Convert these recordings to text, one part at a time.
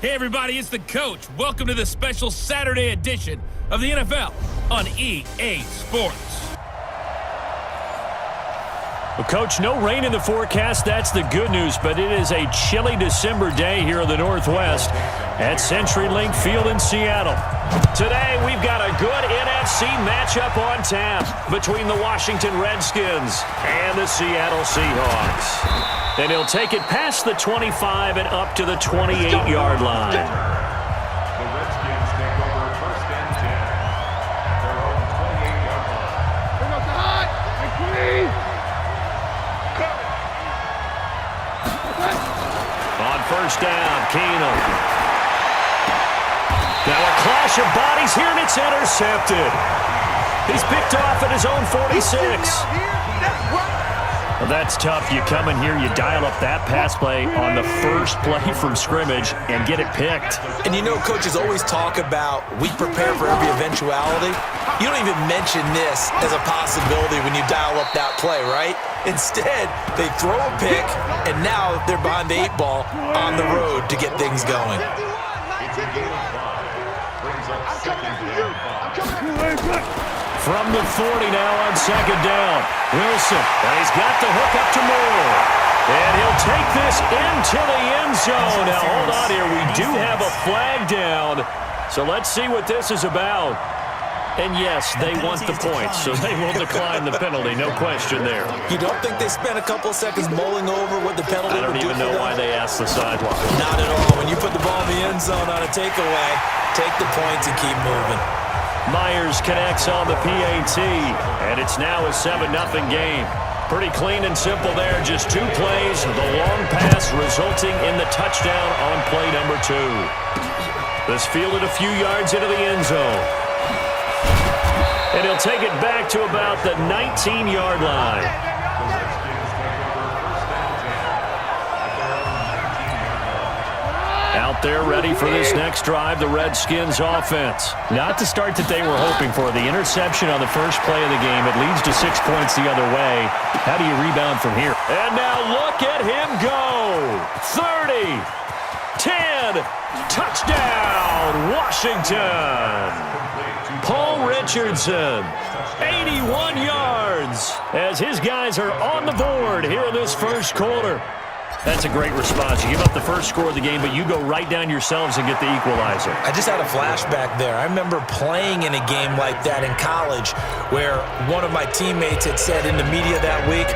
Hey everybody, it's the coach. Welcome to the special Saturday edition of the NFL on EA Sports. Well, Coach, no rain in the forecast. That's the good news, but it is a chilly December day here in the Northwest at CenturyLink Field in Seattle. Today, we've got a good NFC matchup on tap between the Washington Redskins and the Seattle Seahawks. And he'll take it past the 25 and up to the 28-yard line. The Redskins take over first and 10. Their own 28-yard line. On first down, Keenum. Now a clash of bodies here, and it's intercepted. He's picked off at his own 46. Well, that's tough. You come in here, you dial up that pass play on the first play from scrimmage and get it picked. And you know, coaches always talk about we prepare for every eventuality. You don't even mention this as a possibility when you dial up that play, right? Instead, they throw a pick, and now they're behind the 8 ball on the road to get things going. It's a gain of 5. Brings up second down 5. From the 40 now on second down. Wilson, and he's got the hook up to Moore. And he'll take this into the end zone. Now, hold on here. We do have a flag down. So let's see what this is about. And, yes, they want the points, so they will decline the penalty. No question there. You don't think they spent a couple of seconds mulling over what the penalty would do? I don't even know why they asked the sideline. Not at all. When you put the ball in the end zone on a takeaway, take the points and keep moving. Myers connects on the PAT, and it's now a 7-0 game. Pretty clean and simple there. Just 2 plays, the long pass resulting in the touchdown on play number 2. This fielded a few yards into the end zone. And he'll take it back to about the 19-yard line. Out there ready for this next drive, the Redskins offense. Not the start that they were hoping for. The interception on the first play of the game. It leads to 6 points the other way. How do you rebound from here? And now look at him go. 30, 10, touchdown, Washington. Paul Richardson, 81 yards, as his guys are on the board here in this first quarter. That's a great response. You give up the first score of the game, but you go right down yourselves and get the equalizer. I just had a flashback there. I remember playing in a game like that in college where one of my teammates had said in the media that week,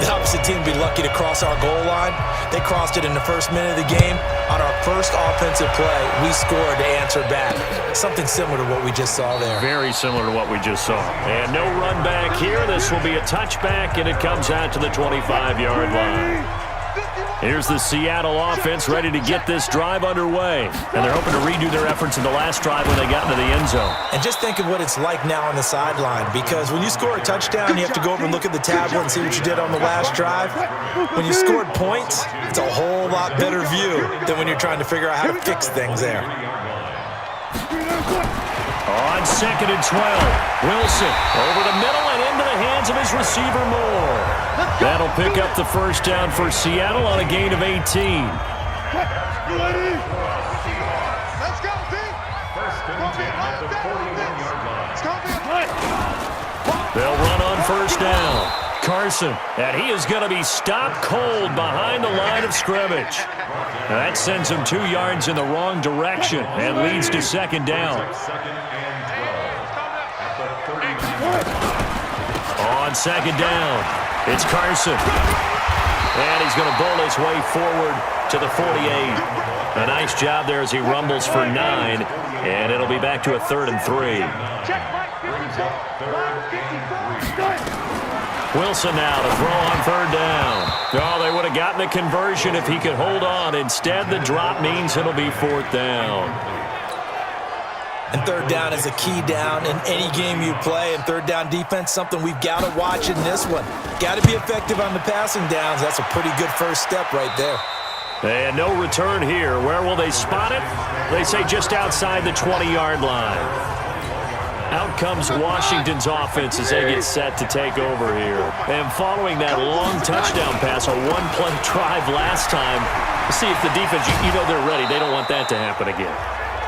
the opposite team would be lucky to cross our goal line. They crossed it in the first minute of the game. On our first offensive play, we scored to answer back. Something similar to what we just saw there. Very similar to what we just saw. And no run back here. This will be a touchback, and it comes out to the 25-yard line. Here's the Seattle offense ready to get this drive underway. And they're hoping to redo their efforts in the last drive when they got into the end zone. And just think of what it's like now on the sideline, because when you score a touchdown, you have to go over and look at the tablet and see what you did on the last drive. When you scored points, it's a whole lot better view than when you're trying to figure out how to fix things there. On second and 12, Wilson over the middle and into the hands of his receiver Moore. That'll pick up the first down for Seattle on a gain of 18. Let's go, team. First and 10 at the 41-yard line. They'll run on first down. Carson, and he is going to be stopped cold behind the line of scrimmage. Now that sends him 2 yards in the wrong direction and leads to second down. On second down, it's Carson. And he's going to bowl his way forward to the 48. A nice job there as he rumbles for 9. And it'll be back to a 3rd and 3. Wilson now to throw on third down. Oh, they would have gotten the conversion if he could hold on. Instead, the drop means it'll be 4th down. And third down is a key down in any game you play. And third down defense, something we've got to watch in this one. Got to be effective on the passing downs. That's a pretty good first step right there. And no return here. Where will they spot it? They say just outside the 20-yard line. Out comes Washington's offense as they get set to take over here. And following that long touchdown pass, a one-play drive last time, See, if the defense, you know they're ready. They don't want that to happen again.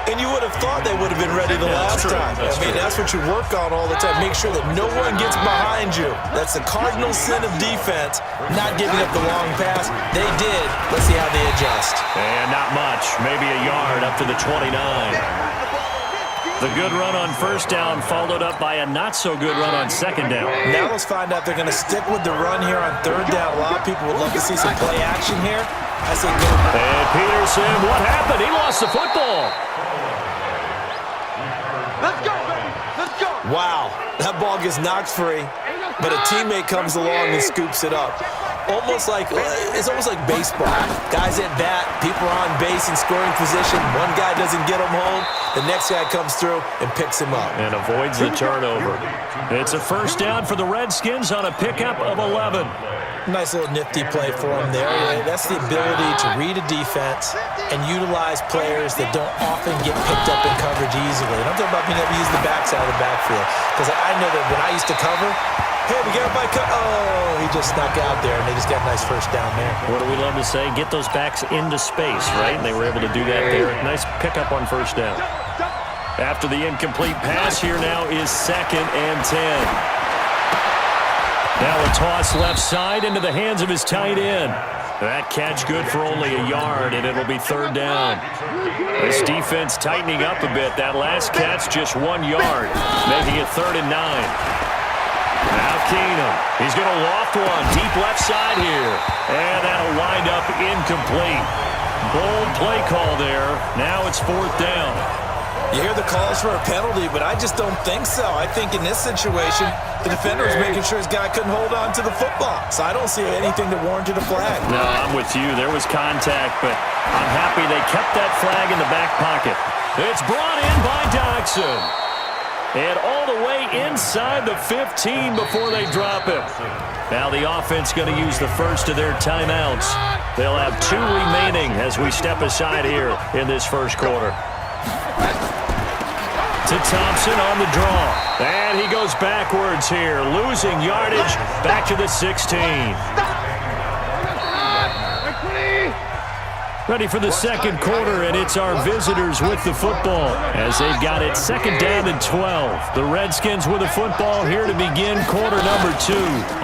And you would have thought they would have been ready the last time. That's what you work on all the time. Make sure that no one gets behind you. That's the cardinal sin of defense, not giving up the long pass. They did. Let's see how they adjust. And not much. Maybe a yard up to the 29. The good run on first down followed up by a not-so-good run on second down. Now let's find out if they're going to stick with the run here on third down. A lot of people would love to see some play action here. I say go. And Peterson, what happened? He lost the football. Let's go, baby. Let's go. Wow, that ball gets knocked free, but a teammate comes along and scoops it up. It's almost like baseball. Guys at bat, people are on base in scoring position. One guy doesn't get him home. The next guy comes through and picks him up. And avoids the turnover. It's a first down for the Redskins on a pickup of 11. Nice little nifty play for him there. That's the ability to read a defense and utilize players that don't often get picked up in coverage easily. And I'm talking about being able to use the backside of the backfield. Because I know that when I used to cover, hey, we got everybody he just snuck out there, and they just got a nice first down there. What do we love to say? Get those backs into space, right? And they were able to do that there. Nice pickup on first down. After the incomplete pass, here now is 2nd and 10. Now a toss left side into the hands of his tight end. That catch good for only a yard, and it'll be 3rd down. This defense tightening up a bit. That last catch just 1 yard, making it 3rd and 9. Now Keenum. He's going to loft one deep left side here. And that'll wind up incomplete. Bold play call there. Now it's 4th down. You hear the calls for a penalty, but I just don't think so. I think in this situation, the defender was making sure his guy couldn't hold on to the football. So I don't see anything that warranted a flag. No, I'm with you. There was contact, but I'm happy they kept that flag in the back pocket. It's brought in by Dodson. And all the way inside the 15 before they drop it. Now the offense going to use the first of their timeouts. They'll have 2 remaining as we step aside here in this first quarter. To Thompson on the draw. And he goes backwards here, losing yardage back to the 16. Ready for the second quarter, and it's our visitors with the football as they've got it 2nd down and 12. The Redskins with the football here to begin quarter number 2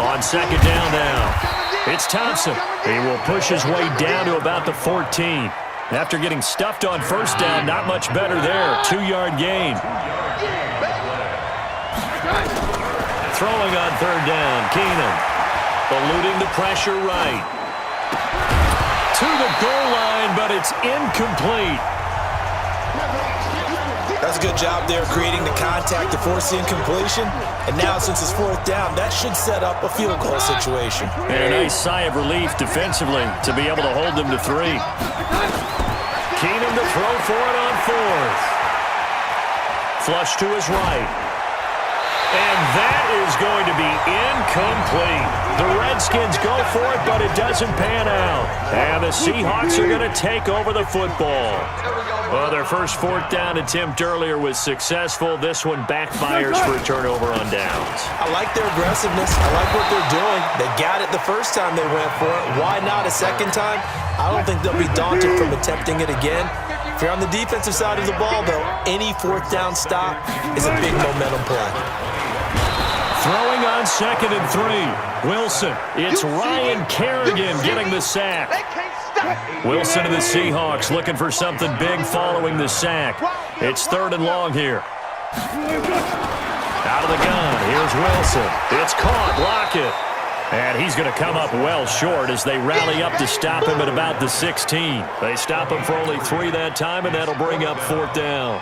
on 2nd down now. It's Thompson. He will push his way down to about the 14. After getting stuffed on first down, not much better there. 2-yard gain. Throwing on 3rd down, Keenum. Eluding the pressure right. To the goal line, but it's incomplete. That's a good job there creating the contact to force the incompletion. And now since it's 4th down, that should set up a field goal situation. And a nice sigh of relief defensively to be able to hold them to 3. Keenum to throw for it on 4th. Flush to his right. And that is going to be incomplete. The Redskins go for it, but it doesn't pan out. And the Seahawks are going to take over the football. Well, their first 4th down attempt earlier was successful. This one backfires for a turnover on downs. I like their aggressiveness. I like what they're doing. They got it the first time they went for it. Why not a second time? I don't think they'll be daunted from attempting it again. If you're on the defensive side of the ball, though, any 4th down stop is a big momentum play. Throwing on 2nd and 3. Wilson. It's Ryan Kerrigan getting the sack. Wilson of the Seahawks looking for something big following the sack. It's 3rd and long here. Out of the gun. Here's Wilson. It's caught. Lockett. And he's going to come up well short as they rally up to stop him at about the 16. They stop him for only 3 that time, and that'll bring up 4th down.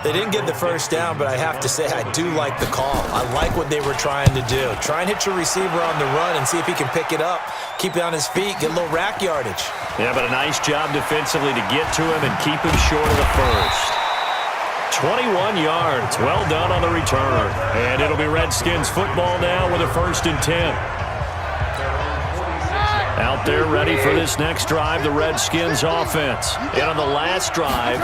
They didn't get the first down, but I have to say I do like the call. I like what they were trying to do. Try and hit your receiver on the run and see if he can pick it up, keep it on his feet, get a little rack yardage. Yeah, but a nice job defensively to get to him and keep him short of the first. 21 yards. Well done on the return. And it'll be Redskins football now with a 1st and 10. Out there ready for this next drive, the Redskins offense. And on the last drive,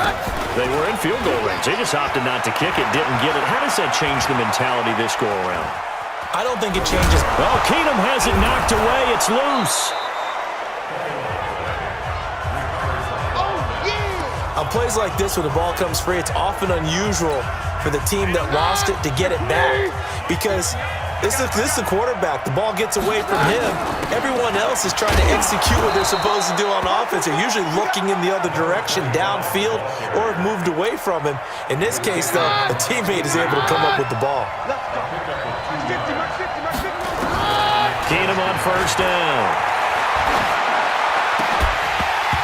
they were in field goal range. They just opted not to kick it, didn't get it. How does that change the mentality this go-around? I don't think it changes. Oh, Keenum has it knocked away. It's loose. on plays like this, when the ball comes free, it's often unusual for the team that lost it to get it back because this is the quarterback. The ball gets away from him. Everyone else is trying to execute what they're supposed to do on offense. They're usually looking in the other direction, downfield, or have moved away from him. In this case, though, a teammate is able to come up with the ball. Keenum on first down.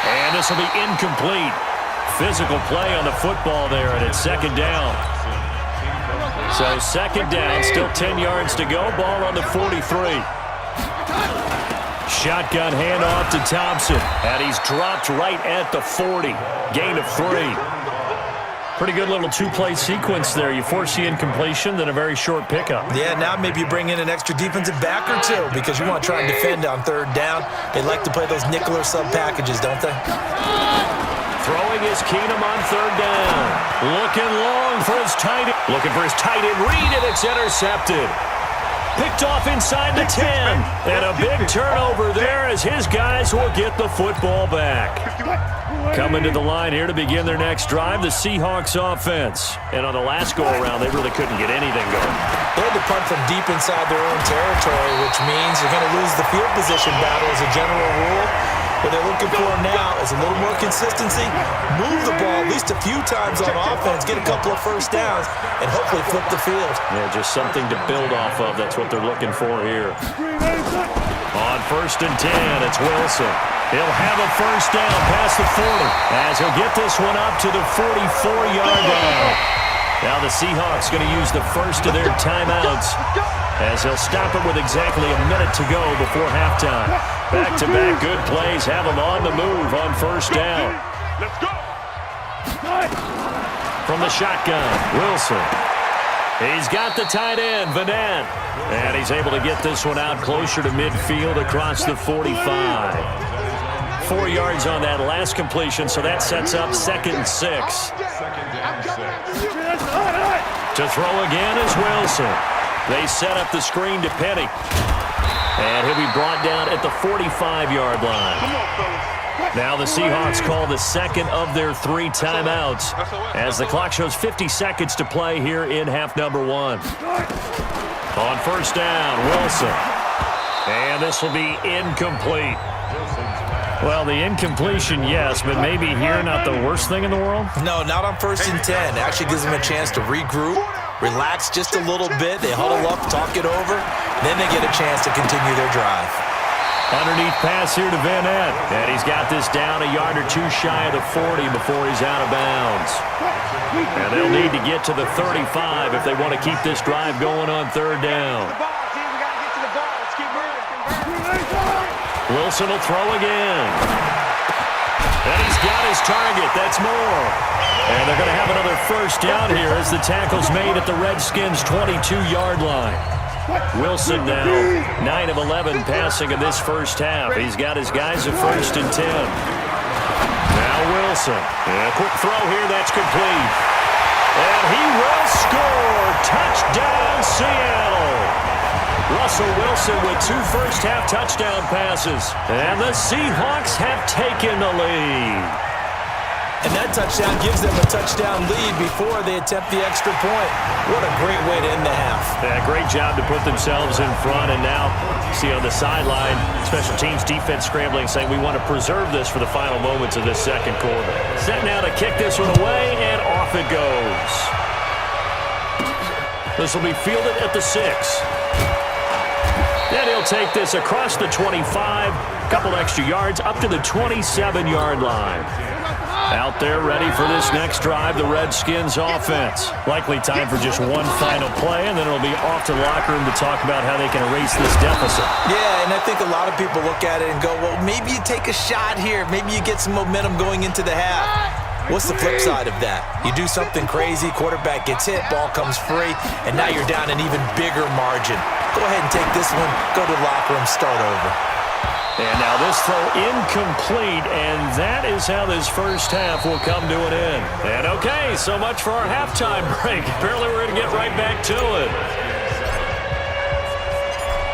And this will be incomplete. Physical play on the football there, and it's second down. So second down, still 10 yards to go. Ball on the 43. Shotgun handoff to Thompson. And he's dropped right at the 40. Gain of 3. Pretty good little two-play sequence there. You force the incompletion, then a very short pickup. Yeah, now maybe you bring in an extra defensive back or two because you want to try and defend on third down. They like to play those nickel or sub packages, don't they? Throwing is Keenum on third down. Looking long for his tight end. Looking for his tight end read, and it's intercepted. Picked off inside the 10. And a big turnover there as his guys will get the football back. Coming to the line here to begin their next drive, the Seahawks offense. And on the last go-around, they really couldn't get anything going. They had to punt from deep inside their own territory, which means you're going to lose the field position battle as a general rule. What they're looking for now is a little more consistency, move the ball at least a few times on offense, get a couple of first downs, and hopefully flip the field. Yeah, just something to build off of. That's what they're looking for here. On first and 10, it's Wilson. He'll have a first down past the 40 as he'll get this one up to the 44-yard line. Now the Seahawks going to use the first of their timeouts as they'll stop it with exactly a minute to go before halftime. Back-to-back good plays have them on the move on first down. Let's go. From the shotgun, Wilson. He's got the tight end, Vanette. And he's able to get this one out closer to midfield across the 45. 4 yards on that last completion, so that sets up 2nd and 6. To throw again is Wilson. They set up the screen to Penny. And he'll be brought down at the 45-yard line. Now the Seahawks call the second of their 3 timeouts as the clock shows 50 seconds to play here in half number 1. On first down, Wilson. And this will be incomplete. Well, the incompletion, yes, but maybe here not the worst thing in the world? No, not on first and 10. It actually gives them a chance to regroup, relax just a little bit. They huddle up, talk it over, then they get a chance to continue their drive. Underneath pass here to Vanette. And he's got this down a yard or 2 shy of the 40 before he's out of bounds. And they'll need to get to the 35 if they want to keep this drive going on third down. Wilson will throw again. And he's got his target. That's more. And they're going to have another first down here as the tackle's made at the Redskins' 22-yard line. Wilson now 9 of 11 passing in this first half. He's got his guys at first and 10. Now Wilson. And a quick throw here. That's complete. And he will score. Touchdown, Seattle. Russell Wilson with 2 first-half touchdown passes. And the Seahawks have taken the lead. And that touchdown gives them a touchdown lead before they attempt the extra point. What a great way to end the half. Yeah, great job to put themselves in front. And now, see on the sideline, special teams defense scrambling, saying we want to preserve this for the final moments of this second quarter. Set now to kick this one away, and off it goes. This will be fielded at the 6. Then he'll take this across the 25, couple extra yards, up to the 27-yard line. Out there ready for this next drive, the Redskins offense. Likely time for just one final play, and then it'll be off to the locker room to talk about how they can erase this deficit. Yeah, and I think a lot of people look at it and go, well, maybe you take a shot here. Maybe you get some momentum going into the half. What's the flip side of that? You do something crazy, quarterback gets hit, ball comes free, and now you're down an even bigger margin. Go ahead and take this one, go to the locker room, start over. And now this throw incomplete, and that is how this first half will come to an end. And okay, so much for our halftime break. Apparently we're going to get right back to it.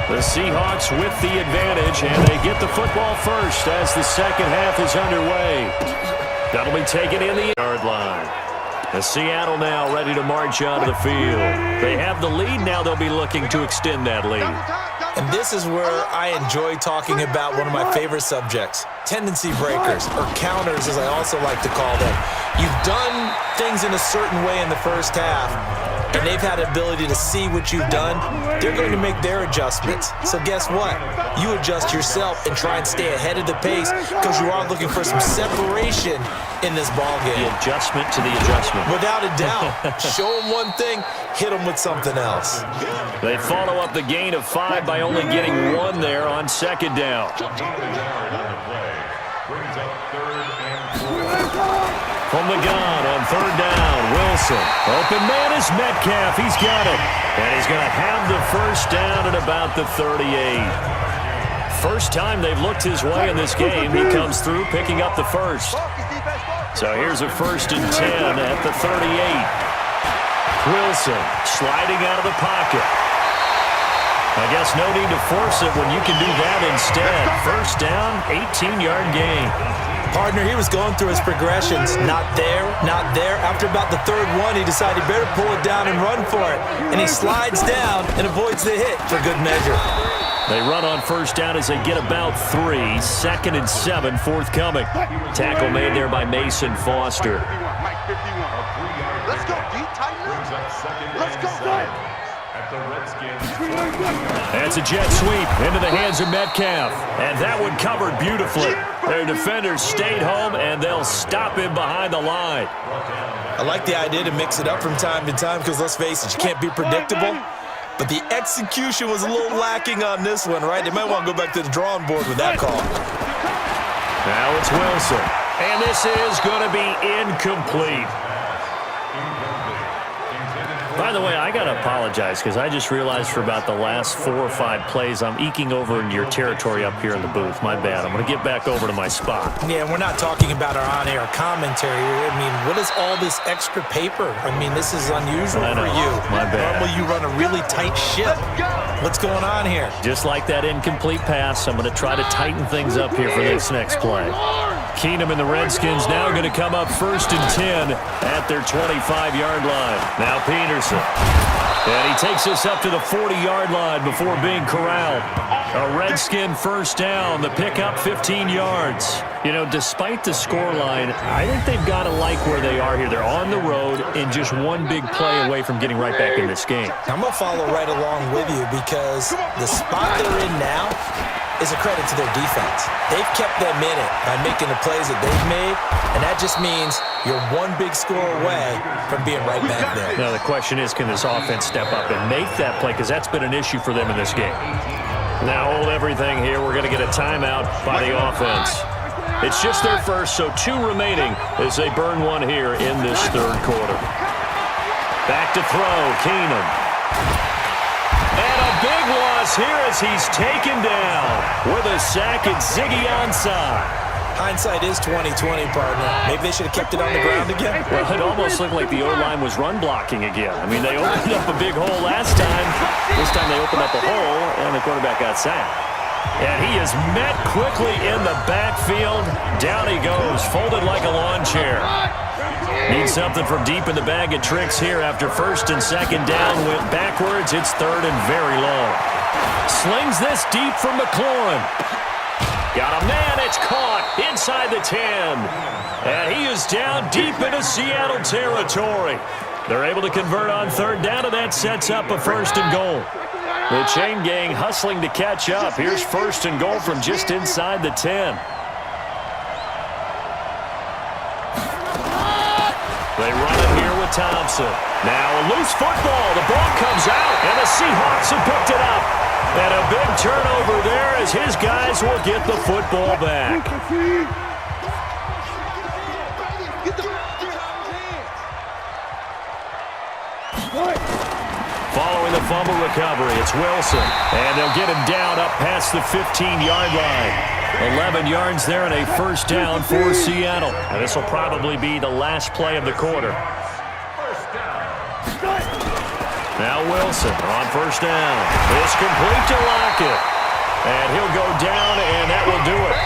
The Seahawks with the advantage, and they get the football first as the second half is underway. That'll be taken in the yard line. The Seattle now ready to march onto the field. They have the lead. Now they'll be looking to extend that lead. And this is where I enjoy talking about one of my favorite subjects, tendency breakers, or counters as I also like to call them. You've done things in a certain way in the first half, and they've had the ability to see what you've done. They're going to make their adjustments. So guess what? You adjust yourself and try and stay ahead of the pace because you are looking for some separation in this ball game. The adjustment to the adjustment. Without a doubt. Show them one thing, hit them with something else. They follow up the gain of 5 by only getting 1 there on second down. From the gun on third down, Wilson. Open man is Metcalf. He's got it. And he's going to have the first down at about the 38. First time they've looked his way in this game. He comes through picking up the first. So here's a 1st and 10 at the 38. Wilson sliding out of the pocket. I guess no need to force it when you can do that instead. First down, 18-yard gain. Partner, he was going through his progressions. Not there, not there. After about the third one, he decided he better pull it down and run for it. And he slides down and avoids the hit for good measure. They run on first down as they get about 3. 2nd and 7 forthcoming. Tackle made there by Mason Foster. Let's go, D. Tighten. Let's go. At the Redskins. That's a jet sweep into the hands of Metcalf. And that one covered beautifully. Their defenders stayed home, and they'll stop him behind the line. I like the idea to mix it up from time to time because, let's face it, you can't be predictable. But the execution was a little lacking on this one, right? They might want to go back to the drawing board with that call. Now it's Wilson. And this is going to be incomplete. By the way, I got to apologize because I just realized for about the last 4 or 5 plays, I'm eking over into your territory up here in the booth. My bad. I'm going to get back over to my spot. Yeah, we're not talking about our on-air commentary. I mean, what is all this extra paper? I mean, this is unusual for you. My bad. Normally you run a really tight ship. What's going on here? Just like that incomplete pass, I'm going to try to tighten things up here for this next play. Keenum and the Redskins now going to come up 1st and 10 at their 25-yard line. Now Peterson. And he takes us up to the 40-yard line before being corralled. A Redskin first down. The pickup 15 yards. You know, despite the scoreline, I think they've got to like where they are here. They're on the road and just one big play away from getting right back in this game. I'm going to follow right along with you because the spot they're in now is a credit to their defense. They've kept them in it by making the plays that they've made, and that just means you're one big score away from being right back there. Now the question is, can this offense step up and make that play? Because that's been an issue for them in this game. Now hold everything here. We're going to get a timeout by the offense. It's just their first, so 2 remaining as they burn 1 here in this third quarter. Back to throw, Keenum. And a big loss here as he's taken down with a sack at Ziggy onside. Hindsight is 20/20, partner. Maybe they should have kept it on the ground again. Well, it almost looked like the O-line was run blocking again. I mean, they opened up a big hole last time. This time they opened up a hole, and the quarterback got sacked. And he is met quickly in the backfield. Down he goes, folded like a lawn chair. Needs something from deep in the bag of tricks here after 1st and 2nd down. Went backwards. It's 3rd and very long. Slings this deep from McLaurin. Got a man. It's caught inside the 10. And he is down deep into Seattle territory. They're able to convert on 3rd down, and that sets up a 1st and goal. The chain gang hustling to catch up. Here's 1st and goal from just inside the 10. They run it here with Thompson. Now a loose football. The ball comes out, and the Seahawks have picked it up. And a big turnover there as his guys will get the football back. Following the fumble recovery, it's Wilson. And they'll get him down up past the 15-yard line. 11 yards there and a 1st down for Seattle. And this will probably be the last play of the quarter. Now Wilson on 1st down. It's complete to Lockett. And he'll go down, and that will do it.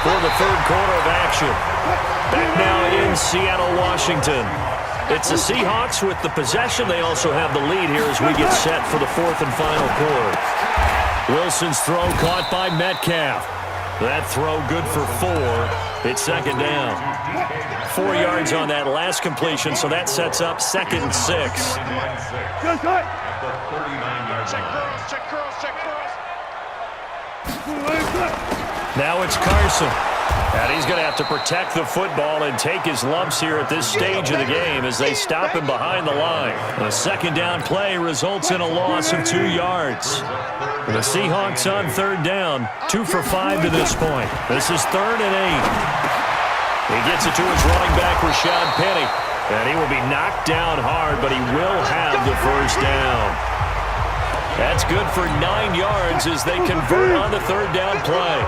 for the third quarter of action. Back now in Seattle, Washington. It's the Seahawks with the possession. They also have the lead here as we get set for the fourth and final quarter. Wilson's throw caught by Metcalf. That throw good for 4. It's second down. 4 yards on that last completion, so that sets up 2nd and 6. At the 39-yard line. Check cross. Now it's Carson. And he's going to have to protect the football and take his lumps here at this stage of the game as they stop him behind the line. A second down play results in a loss of 2 yards. The Seahawks on third down, 2 for 5 to this point. This is 3rd and 8. He gets it to his running back, Rashad Penny. And he will be knocked down hard, but he will have the first down. That's good for 9 yards as they convert on the third down play.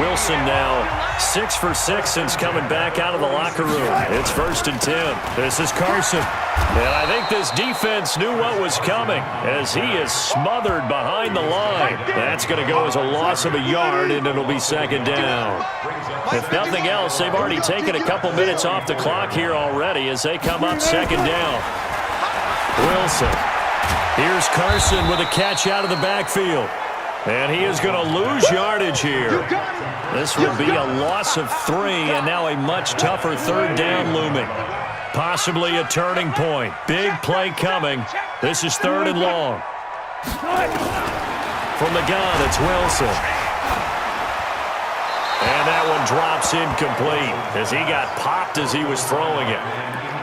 Wilson now 6 for 6 since coming back out of the locker room. It's 1st and 10. This is Carson. And I think this defense knew what was coming as he is smothered behind the line. That's going to go as a loss of a yard, and it'll be second down. If nothing else, they've already taken a couple minutes off the clock here already as they come up second down. Wilson. Here's Carson with a catch out of the backfield. And he is going to lose yardage here. This will be a loss of 3, and now a much tougher third down looming. Possibly a turning point. Big play coming. This is 3rd and long. From the gun, it's Wilson. And that one drops incomplete as he got popped as he was throwing it.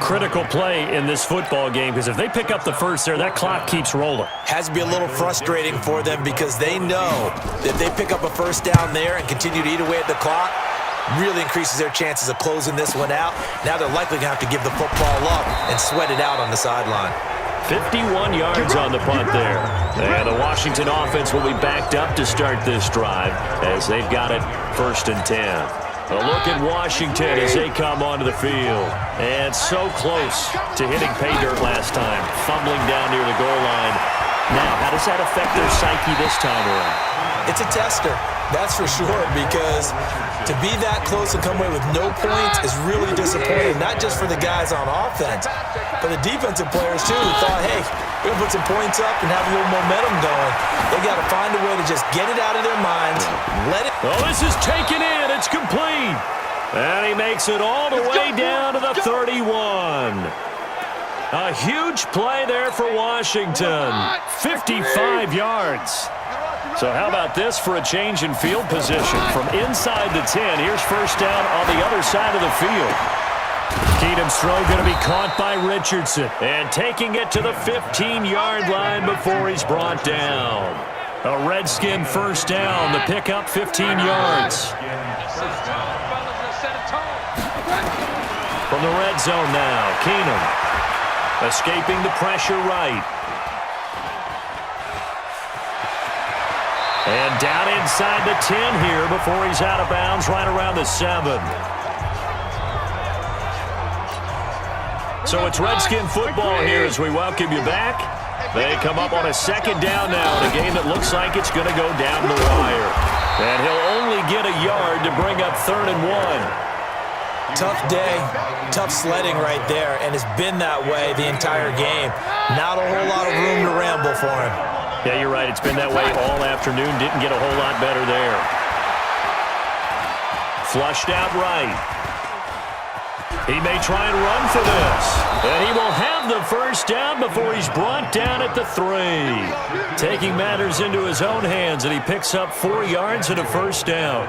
Critical play in this football game because if they pick up the first there, that clock keeps rolling. Has to be a little frustrating for them because they know that if they pick up a first down there and continue to eat away at the clock, really increases their chances of closing this one out. Now they're likely going to have to give the football up and sweat it out on the sideline. 51 yards on the punt there. And the Washington offense will be backed up to start this drive as they've got it 1st and 10. A look at Washington as they come onto the field. And so close to hitting pay dirt last time, fumbling down near the goal line. Now, how does that affect their psyche this time around? It's a tester, that's for sure, because to be that close and come away with no points is really disappointing, not just for the guys on offense, but the defensive players, too, who thought, hey, we're going to put some points up and have a little momentum going. They got to find a way to just get it out of their minds, let it... Oh, this is taken in. It's complete. And he makes it all the way down to the 31. A huge play there for Washington. 55 yards. So how about this for a change in field position? From inside the 10, here's first down on the other side of the field. Keenum's throw going to be caught by Richardson. And taking it to the 15-yard line before he's brought down. A Redskin first down. The pickup 15 yards. From the red zone now, Keenum escaping the pressure right. And down inside the 10 here before he's out of bounds right around the 7. So it's Redskin football here as we welcome you back. They come up on a second down now in a game that looks like it's going to go down the wire. And he'll only get a yard to bring up 3rd and 1. Tough day, tough sledding right there, and it's been that way the entire game. Not a whole lot of room to ramble for him. Yeah, you're right. It's been that way all afternoon. Didn't get a whole lot better there. Flushed out right. He may try and run for this. And he will have the first down before he's brought down at the 3. Taking matters into his own hands, and he picks up 4 yards and a first down.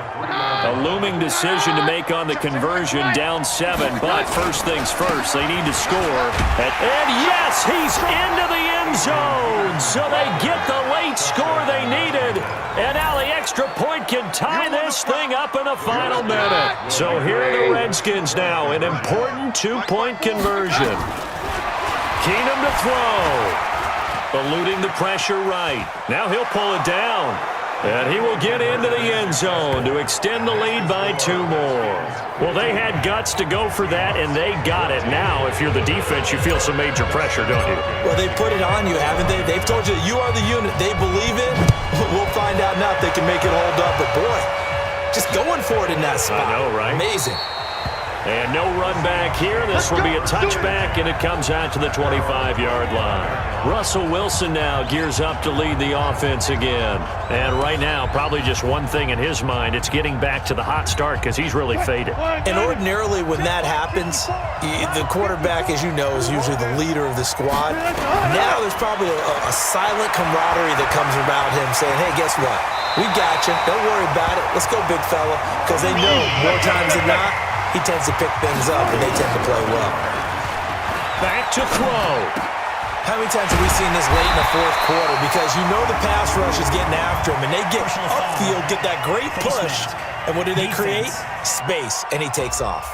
A looming decision to make on the conversion, down 7. But first things first, they need to score. And yes, he's into the end zone. So they get the late score they needed. And now the extra point can tie this thing up in the final minute. So here are the Redskins now, an important 2-point conversion. Keenum to throw. Eluding the pressure right. Now he'll pull it down. And he will get into the end zone to extend the lead by 2 more. Well, they had guts to go for that, and they got it. Now, if you're the defense, you feel some major pressure, don't you? Well, they put it on you, haven't they? They've told you that you are the unit. They believe it. We'll find out now if they can make it hold up. But, boy, just going for it in that spot. I know, right? Amazing. And no run back here. This will be a touchback, and it comes out to the 25-yard line. Russell Wilson now gears up to lead the offense again. And right now, probably just one thing in his mind. It's getting back to the hot start because he's really faded. And ordinarily when that happens, the quarterback, as you know, is usually the leader of the squad. Now there's probably a silent camaraderie that comes around him saying, hey, guess what? We got you. Don't worry about it. Let's go, big fella. Because they know more times than not, he tends to pick things up, and they tend to play well. Back to throw. How many times have we seen this late in the fourth quarter? Because you know the pass rush is getting after him, and they get upfield, get that great push, and what do they create? Space, and he takes off.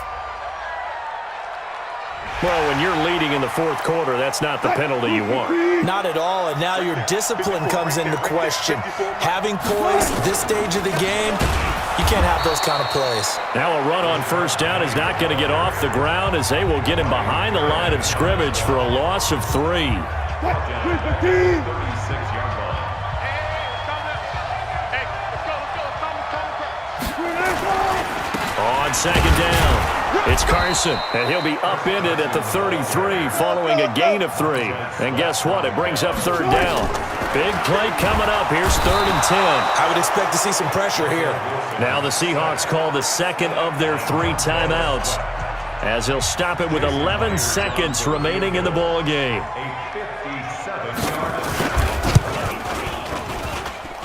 Well, when you're leading in the fourth quarter, that's not the penalty you want. Not at all, and now your discipline comes into question. Having poise this stage of the game, you can't have those kind of plays. Now a run on first down is not going to get off the ground as they will get him behind the line of scrimmage for a loss of 3. 36-yard line. On second down, it's Carson, and he'll be upended at the 33 following a gain of 3. And guess what? It brings up third down. Big play coming up. Here's 3rd and 10. I would expect to see some pressure here. Now the Seahawks call the second of their 3 timeouts as they'll stop it with 11 seconds remaining in the ball game.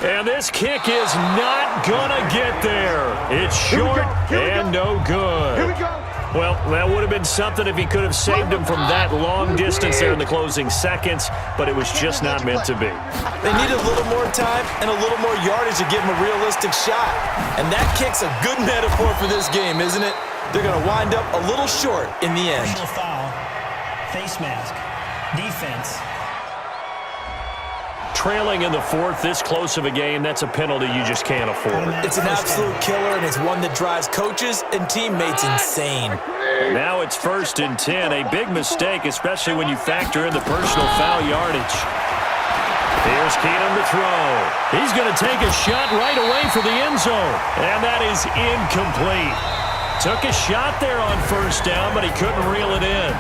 And this kick is not gonna get there. It's short and no good. Here we go. Well, that would have been something if he could have saved him from that long distance there in the closing seconds, but it was just not meant to be. They need a little more time and a little more yardage to give him a realistic shot. And that kick's a good metaphor for this game, isn't it? They're going to wind up a little short in the end. Personal foul, face mask, defense. Trailing in the fourth, this close of a game, that's a penalty you just can't afford. It's an absolute killer, and it's one that drives coaches and teammates insane. Now it's 1st and 10, a big mistake, especially when you factor in the personal foul yardage. Here's Keenum to throw. He's going to take a shot right away for the end zone, and that is incomplete. Took a shot there on first down, but he couldn't reel it in.